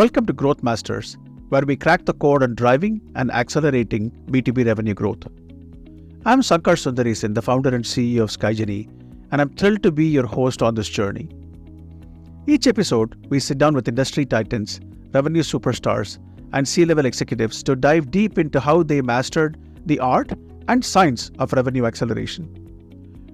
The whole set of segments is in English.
Welcome to GrowthMasters, where we crack the code on driving and accelerating B2B revenue growth. I'm Sankar Sundaresan, the founder and CEO of SkyGeni, and I'm thrilled to be your host on this journey. Each episode, we sit down with industry titans, revenue superstars, and C-level executives to dive deep into how they mastered the art and science of revenue acceleration.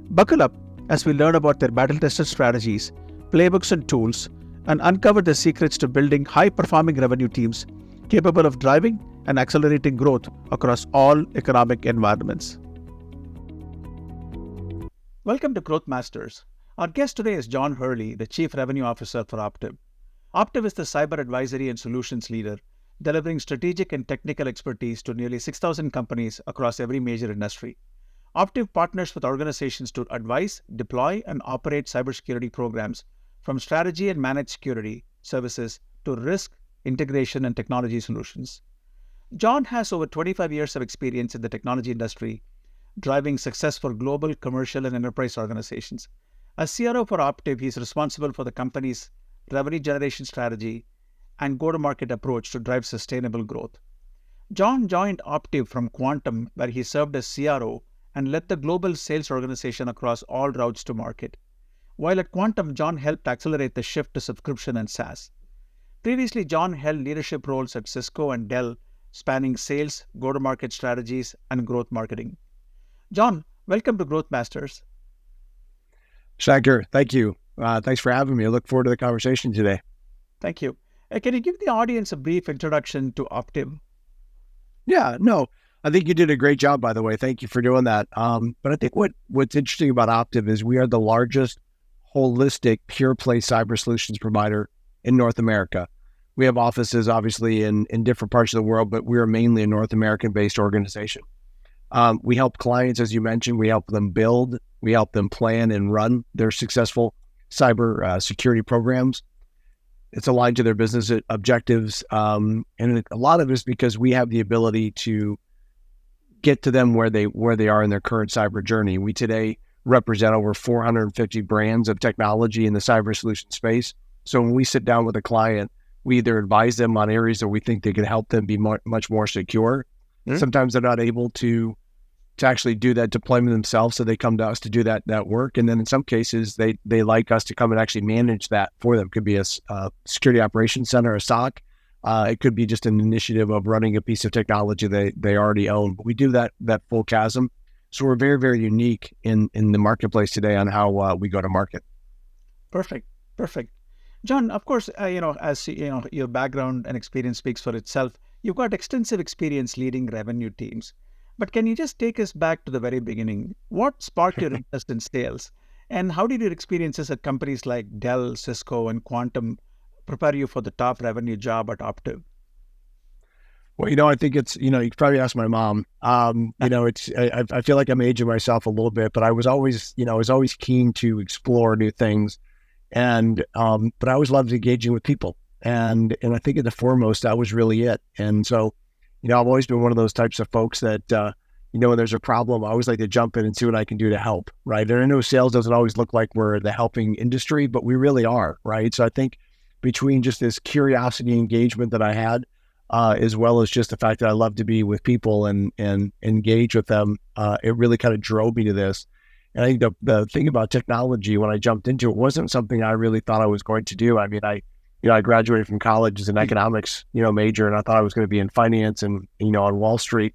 Buckle up as we learn about their battle-tested strategies, playbooks and tools, and uncover the secrets to building high-performing revenue teams capable of driving and accelerating growth across all economic environments. Welcome to GrowthMasters. Our guest today is John Hurley, the Chief Revenue Officer for Optiv. Optiv is the cyber advisory and solutions leader, delivering strategic and technical expertise to nearly 6,000 companies across every major industry. Optiv partners with organizations to advise, deploy, and operate cybersecurity programs from strategy and managed security services to risk, integration, and technology solutions. John has over 25 years of experience in the technology industry, driving success for global, commercial, and enterprise organizations. As CRO for Optiv, he is responsible for the company's revenue generation strategy and go-to-market approach to drive sustainable growth. John joined Optiv from Quantum, where he served as CRO and led the global sales organization across all routes to market. While at Quantum, John helped accelerate the shift to subscription and SaaS. Previously, John held leadership roles at Cisco and Dell, spanning sales, go-to-market strategies, and growth marketing. John, welcome to GrowthMasters. Shankar, thank you. Thanks for having me. I look forward to the conversation today. Thank you. Can you give the audience a brief introduction to Optiv? Yeah, no, I think you did a great job, by the way. Thank you for doing that. But I think what's interesting about Optiv is we are the largest holistic pure play cyber solutions provider in North America. We have offices obviously in different parts of the world, but we are mainly a North American based organization. We help clients, as you mentioned, we help them build, we help them plan and run their successful cyber security programs. It's aligned to their business objectives. And a lot of it is because we have the ability to get to them where they are in their current cyber journey. We today represent over 450 brands of technology in the cyber solution space. So when we sit down with a client, we either advise them on areas that we think they can help them be much more secure. Mm-hmm. Sometimes they're not able to actually do that deployment themselves, so they come to us to do that work. And then in some cases, they like us to come and actually manage that for them. It could be a security operations center, a SOC. It could be just an initiative of running a piece of technology they already own. But we do that full chasm. So we're very, very unique in the marketplace today on how we go to market. Perfect. John, of course, as your background and experience speaks for itself. You've got extensive experience leading revenue teams. But can you just take us back to the very beginning? What sparked your interest in sales? And how did your experiences at companies like Dell, Cisco, and Quantum prepare you for the top revenue job at Optiv? Well, I think it's, you could probably ask my mom. I feel like I'm aging myself a little bit, but I was always keen to explore new things. And, but I always loved engaging with people. And I think at the foremost, that was really it. And so, I've always been one of those types of folks that, when there's a problem, I always like to jump in and see what I can do to help, right? And I know sales doesn't always look like we're the helping industry, but we really are, right? So I think between just this curiosity engagement that I had, as well as just the fact that I love to be with people and engage with them, it really kind of drove me to this. And I think the thing about technology, when I jumped into it, wasn't something I really thought I was going to do. I mean, I graduated from college as an economics, major, and I thought I was going to be in finance and, on Wall Street.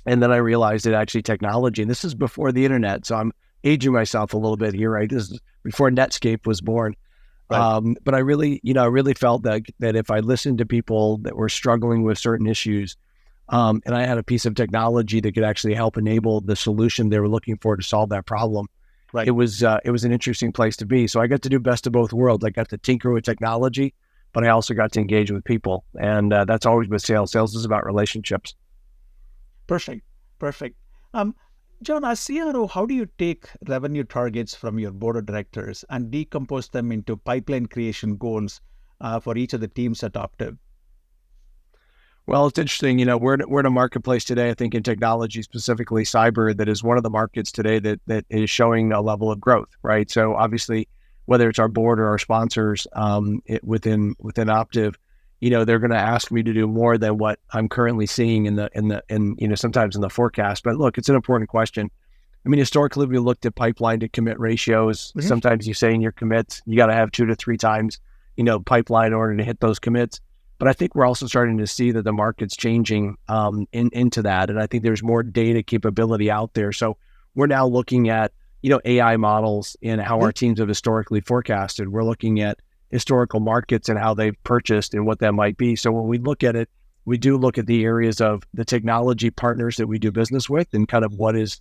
And then I realized that actually technology, and this is before the internet, so I'm aging myself a little bit here, right? This is before Netscape was born. Right. But I really felt that if I listened to people that were struggling with certain issues, and I had a piece of technology that could actually help enable the solution they were looking for to solve that problem, right, it was an interesting place to be. So I got to do best of both worlds. I got to tinker with technology, but I also got to engage with people, and that's always with sales. Sales is about relationships. Perfect. John, as CRO, how do you take revenue targets from your board of directors and decompose them into pipeline creation goals for each of the teams at Optiv? Well, it's interesting. We're in a marketplace today, I think in technology, specifically cyber, that is one of the markets today that is showing a level of growth, right? So obviously, whether it's our board or our sponsors within Optiv, they're going to ask me to do more than what I'm currently seeing sometimes in the forecast. But look, it's an important question. I mean, historically, we looked at pipeline to commit ratios. Mm-hmm. Sometimes you say in your commits, you got to have 2 to 3 times, pipeline in order to hit those commits. But I think we're also starting to see that the market's changing into that. And I think there's more data capability out there. So we're now looking at, AI models and how our teams have historically forecasted. We're looking at historical markets and how they've purchased and what that might be. So when we look at it, we do look at the areas of the technology partners that we do business with and kind of what is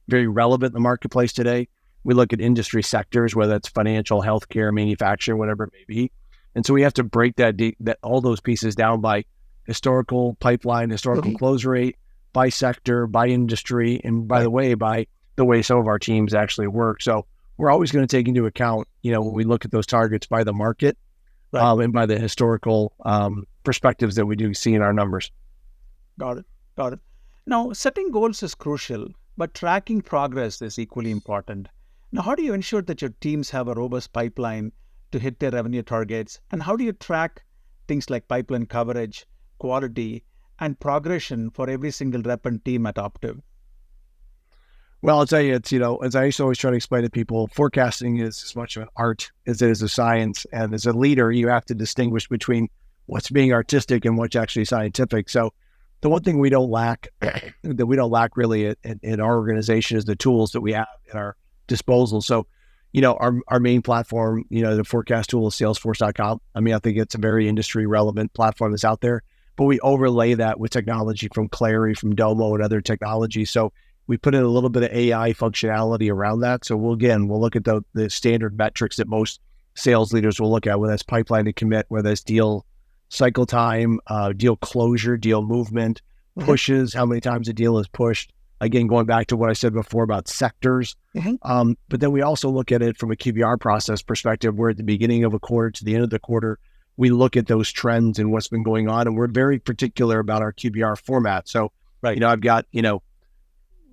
very relevant in the marketplace today. We look at industry sectors, whether it's financial, healthcare, manufacturing, whatever it may be. And so we have to break that all those pieces down by historical pipeline, historical close rate, by sector, by industry, and by the way, by the way some of our teams actually work. So we're always going to take into account, when we look at those targets by the market and by the historical perspectives that we do see in our numbers. Got it. Now, setting goals is crucial, but tracking progress is equally important. Now, how do you ensure that your teams have a robust pipeline to hit their revenue targets? And how do you track things like pipeline coverage, quality, and progression for every single rep and team at Optiv? Well, I'll tell you, it's, as I used to always try to explain to people, forecasting is as much of an art as it is a science. And as a leader, you have to distinguish between what's being artistic and what's actually scientific. So the one thing we don't lack, really in our organization is the tools that we have at our disposal. So, our main platform, the forecast tool is Salesforce.com. I mean, I think it's a very industry relevant platform that's out there, but we overlay that with technology from Clary, from Domo, and other technologies. So we put in a little bit of AI functionality around that. So we'll look at the standard metrics that most sales leaders will look at, whether that's pipeline to commit, whether that's deal cycle time, deal closure, deal movement, pushes, how many times a deal is pushed. Again, going back to what I said before about sectors. But then we also look at it from a QBR process perspective, where at the beginning of a quarter to the end of the quarter, we look at those trends and what's been going on. And we're very particular about our QBR format. So, I've got,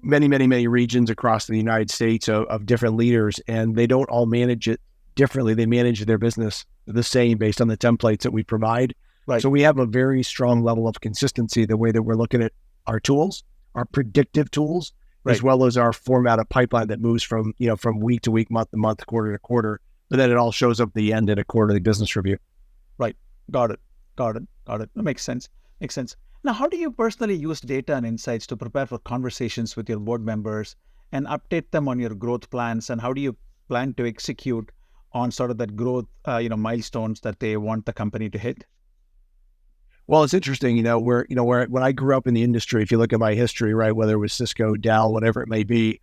many regions across the United States of different leaders, and they don't all manage it differently. They manage their business the same based on the templates that we provide. So we have a very strong level of consistency, the way that we're looking at our tools, our predictive tools, as well as our format of pipeline that moves from week to week, month to month, quarter to quarter, but then it all shows up at the end in a quarterly business review. Right. Got it. That makes sense. Now, how do you personally use data and insights to prepare for conversations with your board members and update them on your growth plans? And how do you plan to execute on sort of that growth, milestones that they want the company to hit? Well, it's interesting, where when I grew up in the industry, if you look at my history, right, whether it was Cisco, Dell, whatever it may be,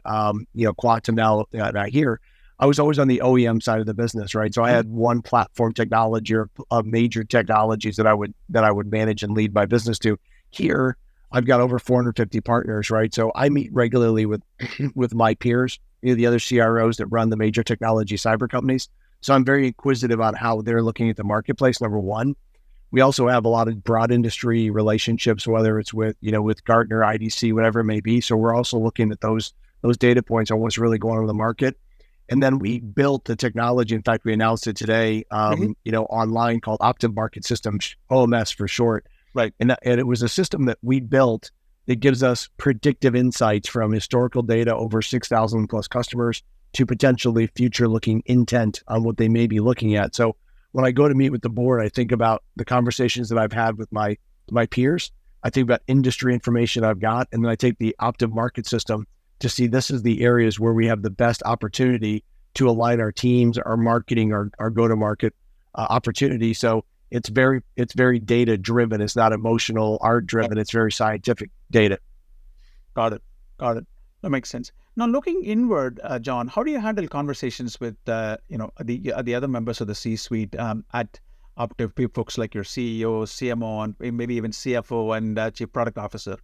Quantum now not here, I was always on the OEM side of the business, right? So I had one platform technology or major technologies that I would manage and lead my business to. Here, I've got over 450 partners, right? So I meet regularly with my peers, the other CROs that run the major technology cyber companies. So I'm very inquisitive on how they're looking at the marketplace, number one. We also have a lot of broad industry relationships, whether it's with Gartner, IDC, whatever it may be. So we're also looking at those data points on what's really going on in the market. And then we built the technology. In fact, we announced it today, online, called Optiv Market Systems, OMS for short. Right. And it was a system that we built that gives us predictive insights from historical data over 6,000 plus customers to potentially future looking intent on what they may be looking at. So when I go to meet with the board, I think about the conversations that I've had with my peers. I think about industry information I've got, and then I take the Optiv Market System to see this is the areas where we have the best opportunity to align our teams, our marketing, our go-to-market opportunity. So it's very data driven. It's not emotional, art driven. It's very scientific data. Got it. That makes sense. Now, looking inward, John, how do you handle conversations with the other members of the C-suite at Optiv, folks like your CEO, CMO, and maybe even CFO and Chief Product Officer?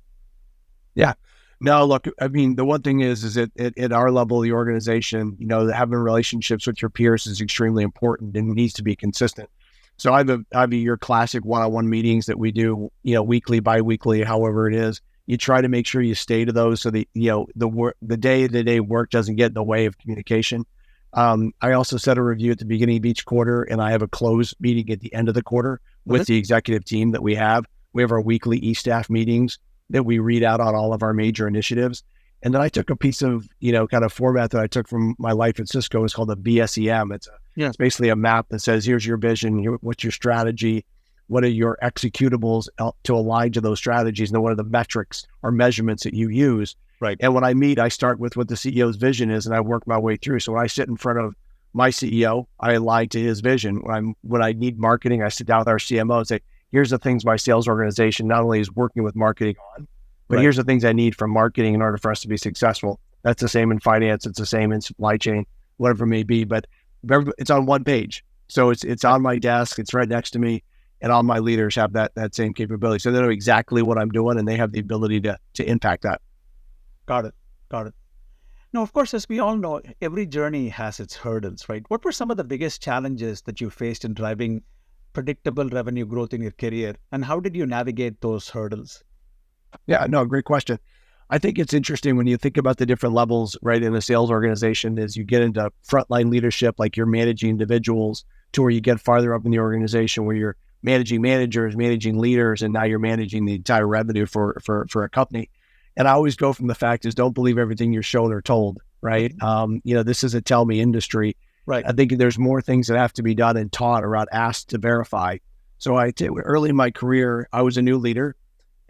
Yeah. No, look, I mean, the one thing is at our level of the organization, having relationships with your peers is extremely important and needs to be consistent. So I have your classic one-on-one meetings that we do, weekly, bi-weekly, however it is. You try to make sure you stay to those so that, the day-to-day work doesn't get in the way of communication. I also set a review at the beginning of each quarter, and I have a close meeting at the end of the quarter with the executive team that we have. We have our weekly e-staff meetings that we read out on all of our major initiatives. And then I took a piece of, kind of format that I took from my life at Cisco. It's called a BSEM. It's basically a map that says, here's your vision, what's your strategy, what are your executables to align to those strategies, and then what are the metrics or measurements that you use. Right. And when I meet, I start with what the CEO's vision is, and I work my way through. So when I sit in front of my CEO, I align to his vision. When I need marketing, I sit down with our CMO and say, here's the things my sales organization not only is working with marketing on, but here's the things I need from marketing in order for us to be successful. That's the same in finance. It's the same in supply chain, whatever it may be. But it's on one page. So it's on my desk. It's right next to me. And all my leaders have that same capability. So they know exactly what I'm doing, and they have the ability to impact that. Got it. Now, of course, as we all know, every journey has its hurdles, right? What were some of the biggest challenges that you faced in driving predictable revenue growth in your career, and how did you navigate those hurdles? Yeah, no, great question. I think it's interesting when you think about the different levels, right, in a sales organization, as you get into frontline leadership, like you're managing individuals, to where you get farther up in the organization where you're managing managers, managing leaders, and now you're managing the entire revenue for a company. And I always go from the fact is, don't believe everything you're shown or told, right? This is a tell me industry. Right. I think there's more things that have to be done and taught around ask to verify. So early in my career, I was a new leader,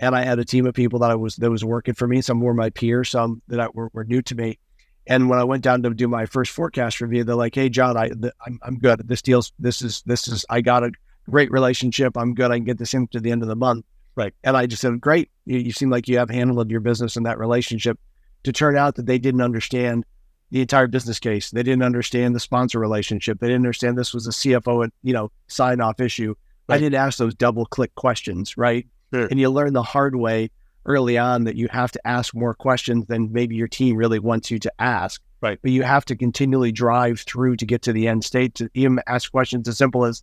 and I had a team of people that was working for me. Some were my peers, some that were new to me. And when I went down to do my first forecast review, they're like, "Hey, John, I'm good. This is I got a great relationship. I'm good. I can get this in to the end of the month." Right. And I just said, "Great. You seem like you have handled your business in that relationship." To turn out that they didn't understand the entire business case. They didn't understand the sponsor relationship. They didn't understand this was a CFO, sign off issue. Right. I didn't ask those double click questions, right? Sure. And you learn the hard way early on that you have to ask more questions than maybe your team really wants you to ask. Right. But you have to continually drive through to get to the end state to even ask questions as simple as,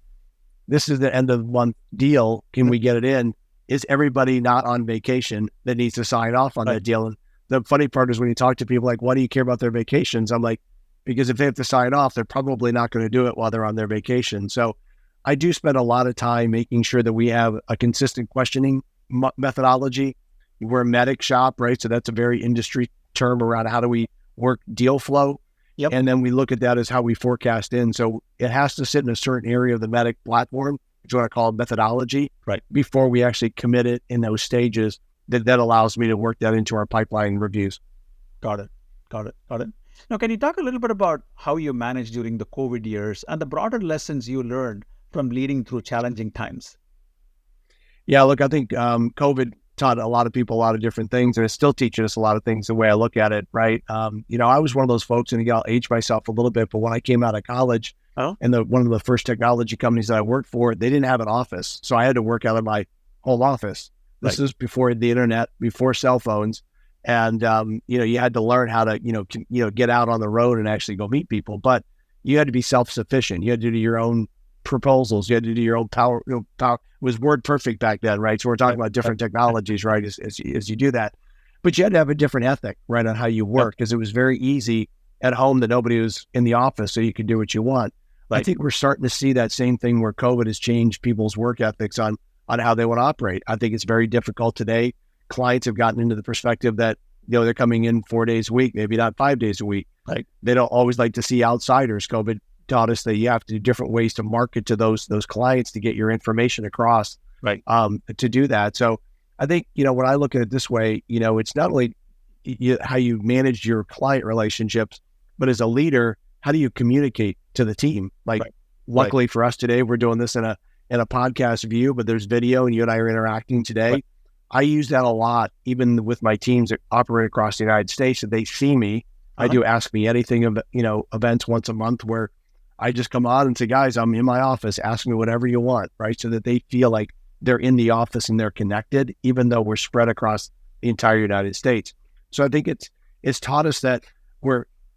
this is the end of month deal. Can we get it in? Is everybody not on vacation that needs to sign off on that deal? And the funny part is when you talk to people like, why do you care about their vacations? I'm like, because if they have to sign off, they're probably not going to do it while they're on their vacation. So I do spend a lot of time making sure that we have a consistent questioning methodology. We're a medic shop, right? So that's a very industry term around how do we work deal flow. Yep. And then we look at that as how we forecast in. So it has to sit in a certain area of the medic platform, which is what I call methodology, right, before we actually commit it in those stages. That allows me to work that into our pipeline reviews. Got it. Now, can you talk a little bit about how you managed during the COVID years and the broader lessons you learned from leading through challenging times? Yeah, look, I think COVID taught a lot of people a lot of different things, and it's still teaching us a lot of things the way I look at it, right? I was one of those folks, and I'll age myself a little bit, but when I came out of college, and one of the first technology companies that I worked for, they didn't have an office. So I had to work out of my home office. This is before the internet, before cell phones. And, you had to learn how to, get out on the road and actually go meet people, but you had to be self-sufficient. You had to do your own proposals. You had to do your own power. It was word perfect back then, right? So we're talking about different technologies, right? As you do that, but you had to have a different ethic, right, on how you work, because it was very easy at home that nobody was in the office, so you could do what you want. I think we're starting to see that same thing where COVID has changed people's work ethics on how they want to operate. I think it's very difficult today. Clients have gotten into the perspective that, they're coming in 4 days a week, maybe not 5 days a week. Like, they don't always like to see outsiders. COVID taught us that you have to do different ways to market to those clients to get your information across, right? To do that. So I think, when I look at it this way, it's not only how you manage your client relationships, but as a leader, how do you communicate to the team? Luckily for us today, we're doing this in a podcast view, but there's video, and you and I are interacting today. Right. I use that a lot, even with my teams that operate across the United States, that they see me. I do Ask Me Anything, events once a month where I just come on and say, guys, I'm in my office, ask me whatever you want, right? So that they feel like they're in the office and they're connected, even though we're spread across the entire United States. So I think it's taught us that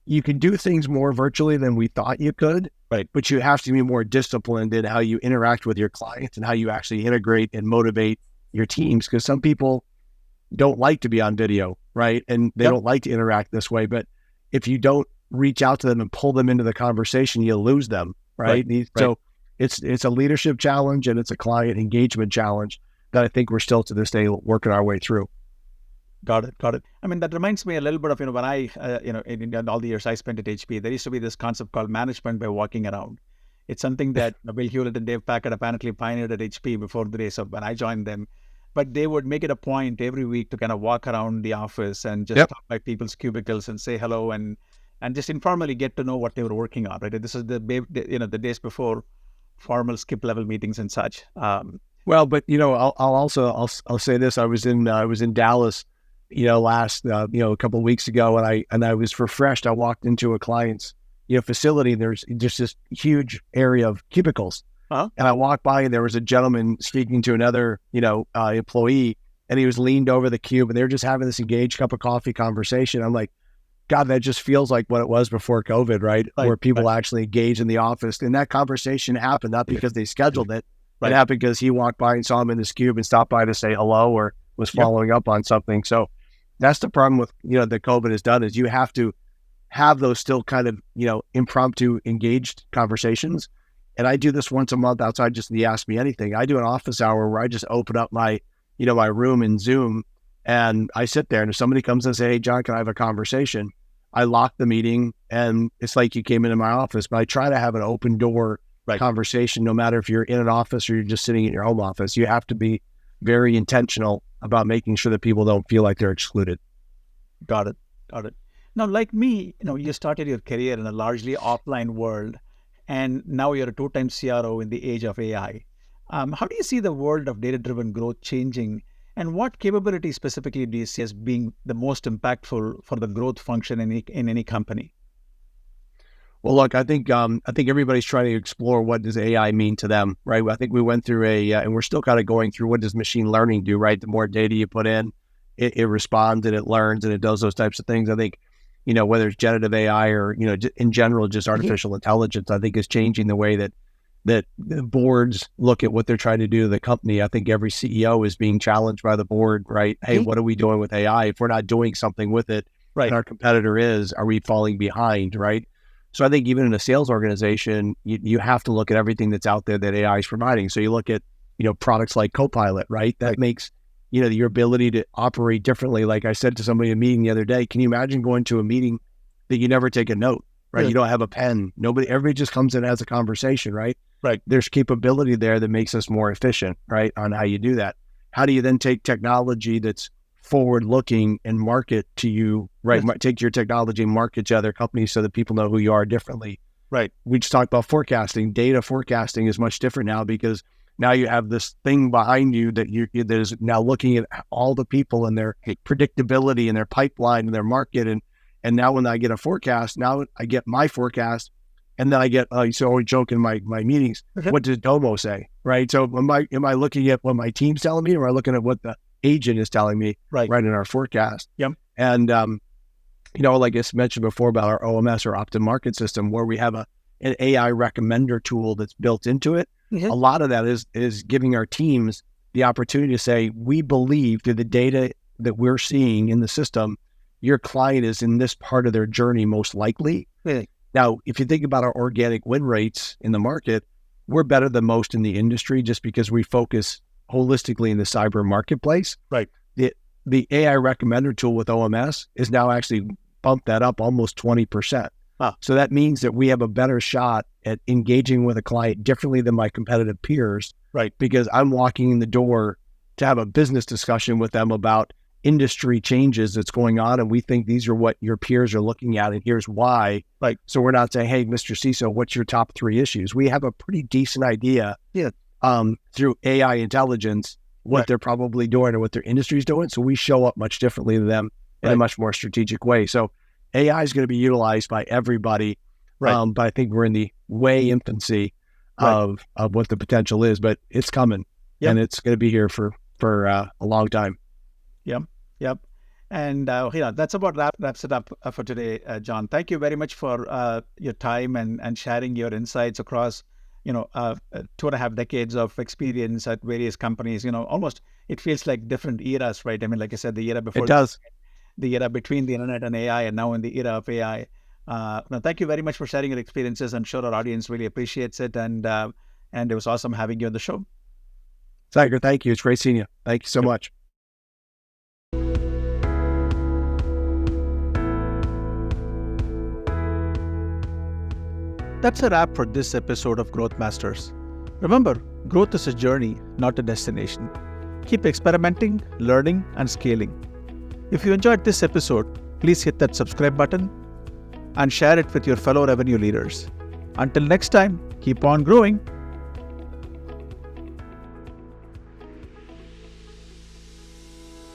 you can do things more virtually than we thought you could, right? But you have to be more disciplined in how you interact with your clients and how you actually integrate and motivate your teams, because some people don't like to be on video, right? And they don't like to interact this way. But if you don't reach out to them and pull them into the conversation, you lose them, right? So it's a leadership challenge and it's a client engagement challenge that I think we're still to this day working our way through. Got it. I mean, that reminds me a little bit of, when I, in all the years I spent at HP, there used to be this concept called management by walking around. It's something that Bill Hewlett and Dave Packard apparently pioneered at HP before the days of when I joined them. But they would make it a point every week to kind of walk around the office and just stop by people's cubicles and say hello and just informally get to know what they were working on, right? This is the days before formal skip level meetings and such. Well, but I'll say this. I was in Dallas, last a couple of weeks ago, and I was refreshed. I walked into a client's facility, and there's just this huge area of cubicles. And I walked by, and there was a gentleman speaking to another employee, and he was leaned over the cube, and they were just having this engaged cup of coffee conversation. I'm like, God, that just feels like what it was before COVID, right? Where people actually engage in the office, and that conversation happened not because they scheduled it. It happened because he walked by and saw him in this cube and stopped by to say hello or was following up on something. So that's the problem with, that COVID has done, is you have to have those still kind of, impromptu engaged conversations. And I do this once a month outside just the Ask Me Anything. I do an office hour where I just open up my, my room in Zoom, and I sit there, and if somebody comes and say, hey, John, can I have a conversation? I lock the meeting, and it's like you came into my office, but I try to have an open door conversation, no matter if you're in an office or you're just sitting in your home office. You have to be very intentional about making sure that people don't feel like they're excluded. Got it. Now, like me, you started your career in a largely offline world, and now you're a two-time CRO in the age of AI. How do you see the world of data-driven growth changing, and what capabilities specifically do you see as being the most impactful for the growth function in any company? Well, look, I think everybody's trying to explore what does AI mean to them, right? I think we went through and we're still kind of going through, what does machine learning do, right? The more data you put in, it responds and it learns and it does those types of things. I think, whether it's generative AI or, in general, just artificial intelligence, I think is changing the way that the boards look at what they're trying to do to the company. I think every CEO is being challenged by the board, right? Hey, what are we doing with AI? If we're not doing something with it, and our competitor is, are we falling behind, right? So I think even in a sales organization, you have to look at everything that's out there that AI is providing. So you look at, products like Copilot, right? That makes, your ability to operate differently. Like I said to somebody in a meeting the other day, can you imagine going to a meeting that you never take a note, right? You don't have a pen. Everybody just comes in and has a conversation, right? There's capability there that makes us more efficient, right? On how you do that. How do you then take technology that's forward-looking and market to you, right? Take your technology and market to other companies so that people know who you are differently. We just talked about forecasting. Data forecasting is much different now, because now you have this thing behind you that that is now looking at all the people and their predictability and their pipeline and their market. And now when I get a forecast, now I get my forecast, and then I get, I always joke in my meetings, what does Domo say, right? So am I looking at what my team's telling me, or am I looking at what the agent is telling me right in our forecast? And, like I mentioned before about our OMS or Optiv market system, where we have an AI recommender tool that's built into it. A lot of that is giving our teams the opportunity to say, we believe through the data that we're seeing in the system, your client is in this part of their journey most likely. Now, if you think about our organic win rates in the market, we're better than most in the industry just because we focus holistically in the cyber marketplace. The AI recommender tool with OMS is now actually bumped that up almost 20%. So that means that we have a better shot at engaging with a client differently than my competitive peers, because I'm walking in the door to have a business discussion with them about industry changes that's going on, and we think these are what your peers are looking at, and here's why. So we're not saying, hey, Mr. CISO, what's your top 3 issues? We have a pretty decent idea through AI intelligence what they're probably doing or what their industry's doing. So we show up much differently to them in a much more strategic way. So AI is going to be utilized by everybody, but I think we're in the infancy of what the potential is, but it's coming, and it's going to be here for a long time. Yep. And that's about wraps it up for today, John. Thank you very much for your time and sharing your insights across 2.5 decades of experience at various companies. Almost it feels like different eras, right? I mean, like I said, the era before it does. The era between the internet and AI, and now in the era of AI. Thank you very much for sharing your experiences. I'm sure our audience really appreciates it. And it was awesome having you on the show. Tiger, thank you. It's great seeing you. Thank you so much. That's a wrap for this episode of Growth Masters. Remember, growth is a journey, not a destination. Keep experimenting, learning, and scaling. If you enjoyed this episode, please hit that subscribe button and share it with your fellow revenue leaders. Until next time, keep on growing.